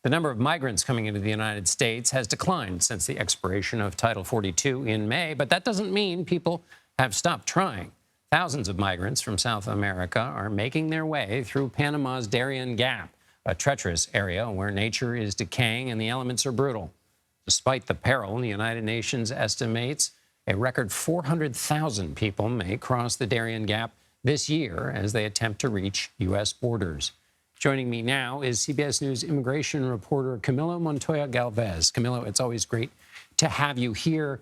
The number of migrants coming into the United States has declined since the expiration of Title 42 in May, but that doesn't mean people have stopped trying. Thousands of migrants from South America are making their way through Panama's Darién Gap, a treacherous area where nature is decaying and the elements are brutal. Despite the peril, the United Nations estimates a record 400,000 people may cross the Darién Gap this year as they attempt to reach U.S. borders. Joining me now is CBS News immigration reporter Camilo Montoya-Galvez. Camilo, it's always great to have you here.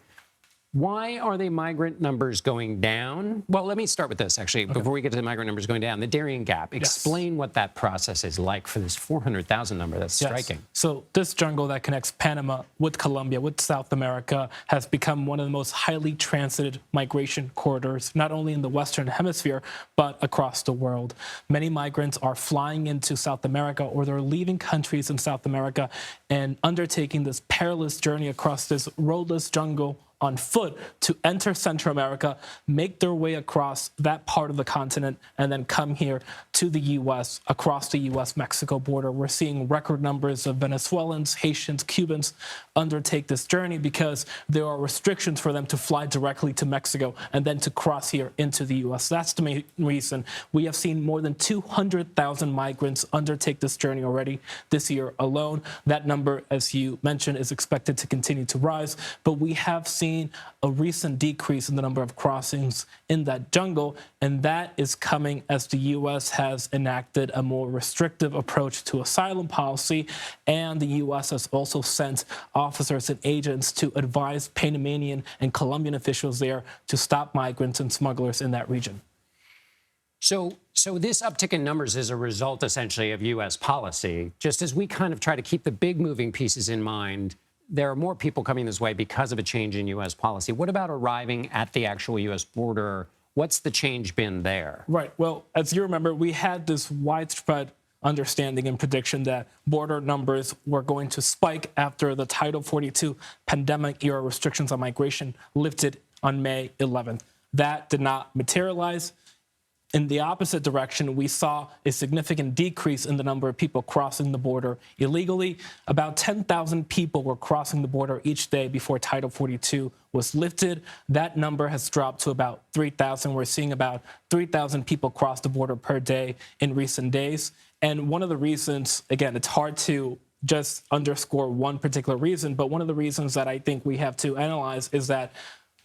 Why are the migrant numbers going down? Well, let me start with this, actually, before we get to the migrant numbers going down. The Darién Gap, explain what that process is like for this 400,000 number. That's striking. So this jungle that connects Panama with Colombia, with South America, has become one of the most highly transited migration corridors, not only in the Western Hemisphere, but across the world. Many migrants are flying into South America, or they're leaving countries in South America and undertaking this perilous journey across this roadless jungle on foot to enter Central America, make their way across that part of the continent, and then come here to the U.S., across the U.S.-Mexico border. We're seeing record numbers of Venezuelans, Haitians, Cubans undertake this journey because there are restrictions for them to fly directly to Mexico and then to cross here into the U.S. That's the main reason. We have seen more than 200,000 migrants undertake this journey already this year alone. That number, as you mentioned, is expected to continue to rise, but we have seen a recent decrease in the number of crossings in that jungle, and that is coming as the U.S. has enacted a more restrictive approach to asylum policy, and the U.S. has also sent officers and agents to advise Panamanian and Colombian officials there to stop migrants and smugglers in that region. So this uptick in numbers is a result, essentially, of U.S. policy. Just as we kind of try to keep the big moving pieces in mind, there are more people coming this way because of a change in U.S. policy. What about arriving at the actual U.S. border? What's the change been there? Right. Well, as you remember, we had this widespread understanding and prediction that border numbers were going to spike after the Title 42 pandemic-era restrictions on migration lifted on May 11th. That did not materialize. In the opposite direction, we saw a significant decrease in the number of people crossing the border illegally. About 10,000 people were crossing the border each day before Title 42 was lifted. That number has dropped to about 3,000. We're seeing about 3,000 people cross the border per day in recent days. And one of the reasons, again, it's hard to just underscore one particular reason, but one of the reasons that I think we have to analyze is that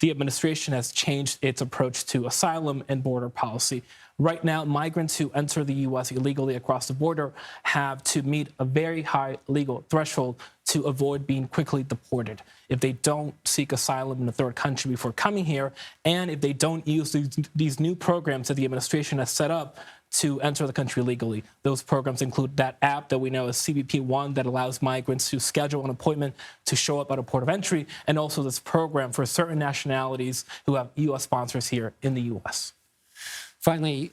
the administration has changed its approach to asylum and border policy. Right now, migrants who enter the U.S. illegally across the border have to meet a very high legal threshold to avoid being quickly deported. If they don't seek asylum in a third country before coming here, and if they don't use these new programs that the administration has set up to enter the country legally. Those programs include that app that we know as CBP-1 that allows migrants to schedule an appointment to show up at a port of entry, and also this program for certain nationalities who have U.S. sponsors here in the U.S. Finally,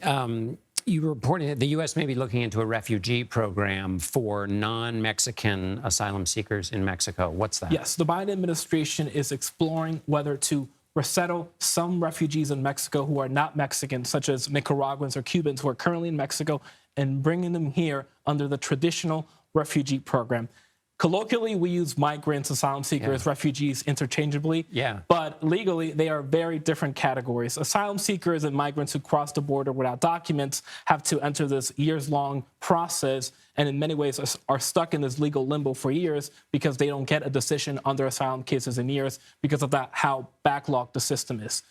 you reported that the U.S. may be looking into a refugee program for non-Mexican asylum seekers in Mexico. What's that? Yes, the Biden administration is exploring whether to resettle some refugees in Mexico who are not Mexican, such as Nicaraguans or Cubans who are currently in Mexico, and bringing them here under the traditional refugee program. Colloquially, we use migrants, asylum seekers, refugees interchangeably, but legally, they are very different categories. Asylum seekers and migrants who cross the border without documents have to enter this years-long process, and in many ways are stuck in this legal limbo for years because they don't get a decision on their asylum cases in years because of that, how backlogged the system is.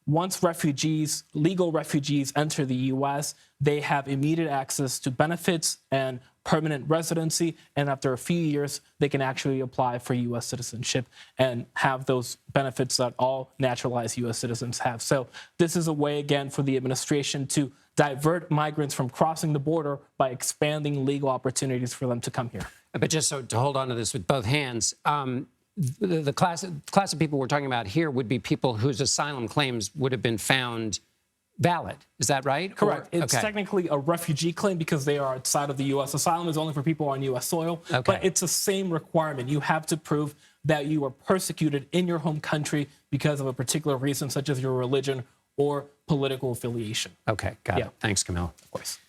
Once refugees, legal refugees, enter the U.S., they have immediate access to benefits and permanent residency, and after a few years, they can actually apply for U.S. citizenship and have those benefits that all naturalized U.S. citizens have. So this is a way, again, for the administration to divert migrants from crossing the border by expanding legal opportunities for them to come here. But just so to hold on to this with both hands, the class of people we're talking about here would be people whose asylum claims would have been found valid. Is that right? Correct. It's technically a refugee claim because they are outside of the U.S. Asylum is only for people on U.S. soil, but it's the same requirement. You have to prove that you were persecuted in your home country because of a particular reason, such as your religion or political affiliation. Okay, got it. Thanks, Camilo. Of course.